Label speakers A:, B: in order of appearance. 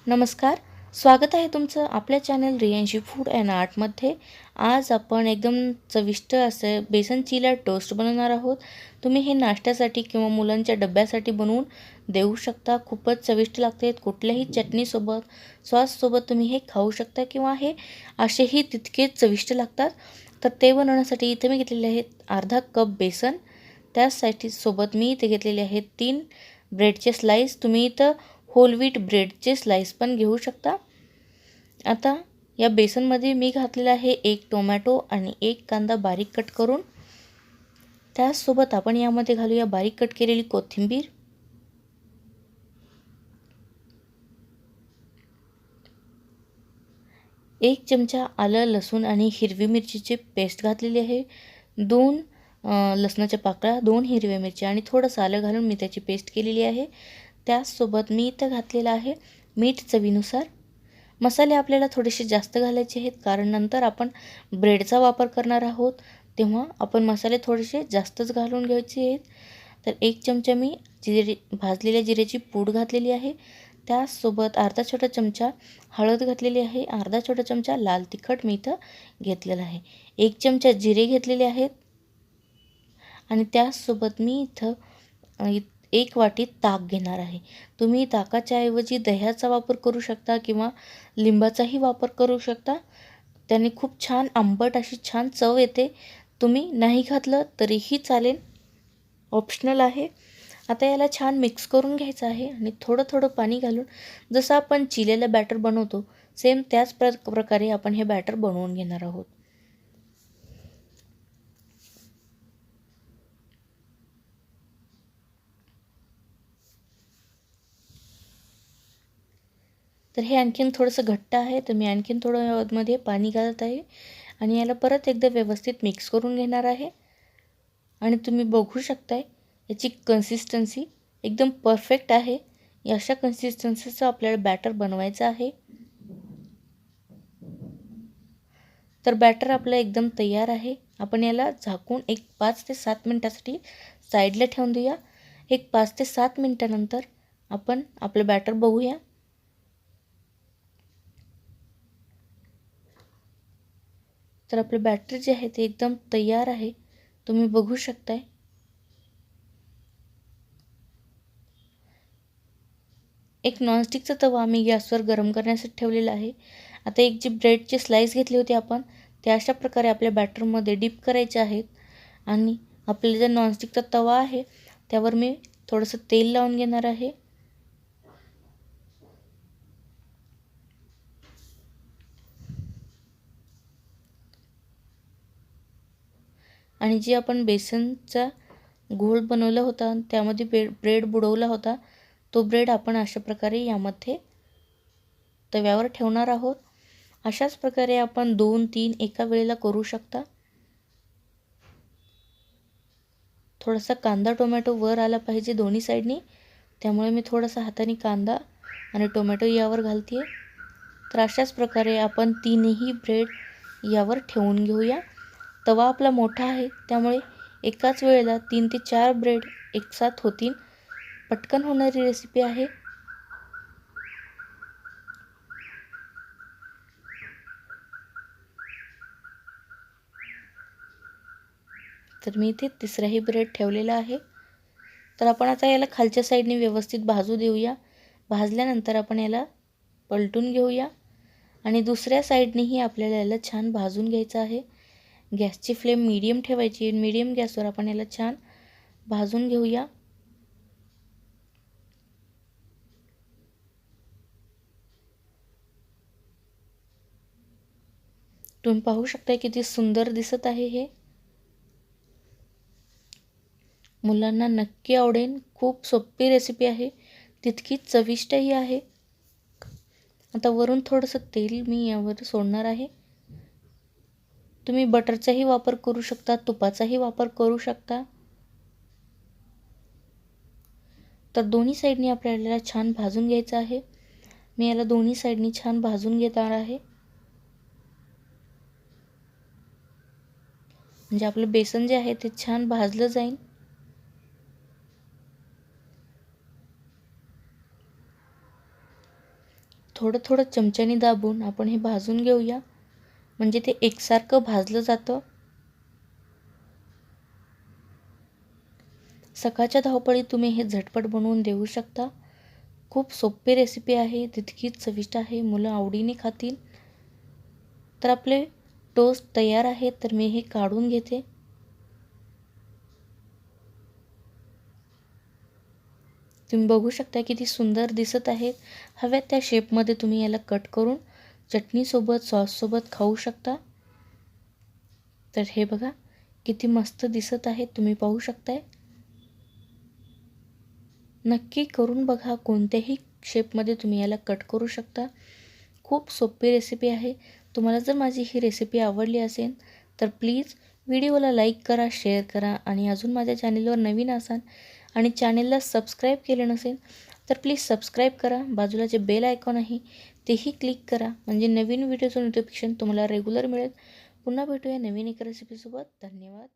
A: नमस्कार. स्वागत आहे तुमचं आपल्या चॅनल रियांशी फूड अँड आर्टमध्ये. आज आपण एकदम चविष्ट असं बेसन चिला टोस्ट बनवणार आहोत. तुम्ही हे नाश्त्यासाठी किंवा मुलांच्या डब्यासाठी बनवून देऊ शकता. खूपच चविष्ट लागते. कुठल्याही चटणीसोबत, सॉससोबत तुम्ही हे खाऊ शकता किंवा हे असेही तितकेच चविष्ट लागतात. तर ते बनवण्यासाठी इथे मी घेतलेले आहेत अर्धा कप बेसन. त्यासाठी सोबत मी इथे घेतलेले आहेत 3 ब्रेडचे स्लाईस. तुम्ही इथं होल व्हीट ब्रेडचे स्लाइस पण घेऊ शकता. आता या बेसनमध्ये मी घातलेला आहे 1 टोमॅटो आणि 1 कांदा बारीक कट करून. त्यासोबत आपण यामध्ये घालूया बारीक कट केलेली कोथिंबीर, 1 चमचा आलं लसूण आणि हिरवी मिरचीची पेस्ट घातलेली आहे, 2 लसणाच्या पाकळ्या, 2 हिरव्या मिरच्या आणि थोडंसं आलं घालून मी त्याची पेस्ट केलेली आहे. त्याचसोबत मी इथं घातलेलं आहे मीठ चवीनुसार. मसाले आपल्याला थोडेसे जास्त घालायचे आहेत कारण नंतर आपण ब्रेडचा वापर करणार आहोत, तेव्हा आपण मसाले थोडेसे जास्तच घालून घ्यायचे आहेत. तर 1 चमचा मी भाजलेल्या जिऱ्याची पूड घातलेली आहे. त्याचसोबत अर्धा छोटा चमचा हळद घातलेली आहे, अर्धा छोटा चमचा लाल तिखट मी इथं घेतलेला आहे, 1 चमचा जिरे घेतलेले आहेत आणि त्याचसोबत मी इथं 1 वाटी ताक घेणार आहे. तुम्ही ताकाच्या ऐवजी दह्याचा वापर करू शकता किंवा लिंबाचाही वापर करू शकता. त्याने खूप छान आंबट अशी छान चव येते. तुम्ही नाही घातलं तरीही चालेल, ऑप्शनल आहे. आता याला छान मिक्स करून घ्यायचं आहे आणि थोडं थोडं पाणी घालून जसं आपण चिलेलं बॅटर बनवतो सेम त्याच प्रकारे आपण हे बॅटर बनवून घेणार आहोत. तर हे आणखीन थोडंसं घट्ट आहे, तर मी आणखीन थोडं यामध्ये पाणी घालत आहे आणि याला परत एकदा व्यवस्थित मिक्स करून घेणार आहे. आणि तुम्ही बघू शकताय याची कन्सिस्टन्सी एकदम परफेक्ट आहे. अशा कन्सिस्टन्सीचं आपल्याला बॅटर बनवायचं आहे. तर बॅटर आपलं एकदम तयार आहे. आपण याला झाकून एक 5 ते 7 मिनिटासाठी साईडला ठेवून देऊया. एक 5 ते 7 मिनिटानंतर आपण आपलं बॅटर बघूया. तर आपलं बॅटर जे आहे ते एकदम तयार आहे, तुम्ही बघू शकताय. एक नॉनस्टिकचा तवा मी गॅसवर गरम करण्यासाठी ठेवलेला आहे. आता एक जी ब्रेडची स्लाइस घेतली होती आपण, ते अशा प्रकारे आपल्या बॅटरमध्ये डीप करायचे आहेत आणि आपला जो नॉनस्टिकचा तवा आहे त्यावर मी थोडंसं तेल लावून घेणार आहे. आणि जी आपण बेसनचा घोळ बनवला होता त्यामध्ये ब्रेड बुडवला होता, तो ब्रेड आपण अशा प्रकारे यामध्ये तव्यावर ठेवणार आहोत. अशाच प्रकारे आपण 2-3 एका वेळेला करू शकता. थोडासा कांदा टोमॅटो वर आला पाहिजे दोन्ही साईडनी, त्यामुळे मी थोडासा हाताने कांदा आणि टोमॅटो यावर घालते. तर अशाच प्रकारे आपण 3ही ब्रेड यावर ठेवून घेऊया. तवा आपला मोठा आहे त्यामुळे एकाच वेळेला 3 ते 4 ब्रेड एकसाथ होतील. पटकन होणारी रेसिपी आहे. तर मी इथे तिसराही ब्रेड ठेवलेला आहे. तर आपण आता याला खालच्या साईडने व्यवस्थित भाजू देऊया. भाजल्यानंतर आपण याला पलटून घेऊया आणि दुसऱ्या साईडनेही आपल्याला याला छान भाजून घ्यायचं आहे. गॅसची फ्लेम मीडियम ठेवायची. मीडियम गॅसवर आपण याला छान भाजून घेऊया. तुम्ही पाहू शकता किती सुंदर दिसत आहे हे. मुलांना नक्की आवडेल. खूप सोपी रेसिपी आहे, तितकीच चविष्टही आहे. आता वरून थोडंसं तेल मी यावर सोडणार आहे. तुम्ही बटरचाही वापर करू शकता, तुपाचाही वापर करू शकता. तर दोन्ही साईडनी आपल्याला छान भाजून घ्यायचं आहे. मी याला दोन्ही साईडनी छान भाजून घेणार आहे, म्हणजे आपलं बेसन जे आहे ते छान भाजलं जाईल. थोडं थोडं चमच्याने दाबून आपण हे भाजून घेऊया, म्हणजे ते एकसारखं भाजलं जातं. सकाळच्या धावपळीत तुम्ही हे झटपट बनवून देऊ शकता. खूप सोपी रेसिपी आहे, तितकीच चविष्ट आहे, मुलं आवडीने खातील. तर आपले टोस्ट तयार आहेत, तर मी हे काढून घेते. तुम्ही बघू शकता किती सुंदर दिसत आहेत. हव्या त्या शेपमध्ये तुम्ही याला कट करून चटणीसोबत सॉससोबत खाऊ शकता. तर हे बघा किती मस्त दिसत आहेत, तुम्ही पाहू शकताय. नक्की करून बघा, कोणत्याही शेपमध्ये तुम्ही याला कट करू शकता. खूप सोपी रेसिपी आहे. तुम्हाला जर माझी ही रेसिपी आवडली असेल तर प्लीज व्हिडिओला लाईक करा, शेअर करा आणि अजून माझ्या चॅनेलवर नवीन असाल आणि चॅनेलला सबस्क्राईब केले नसेल तर प्लीज सबस्क्राईब करा. बाजूला जे बेल आयकॉन आहे तेही क्लिक करा, म्हणजे नवीन व्हिडिओचं नोटिफिकेशन तुम्हाला रेग्युलर मिळेल. पुन्हा भेटूया नवीन एका रेसिपीसोबत. धन्यवाद.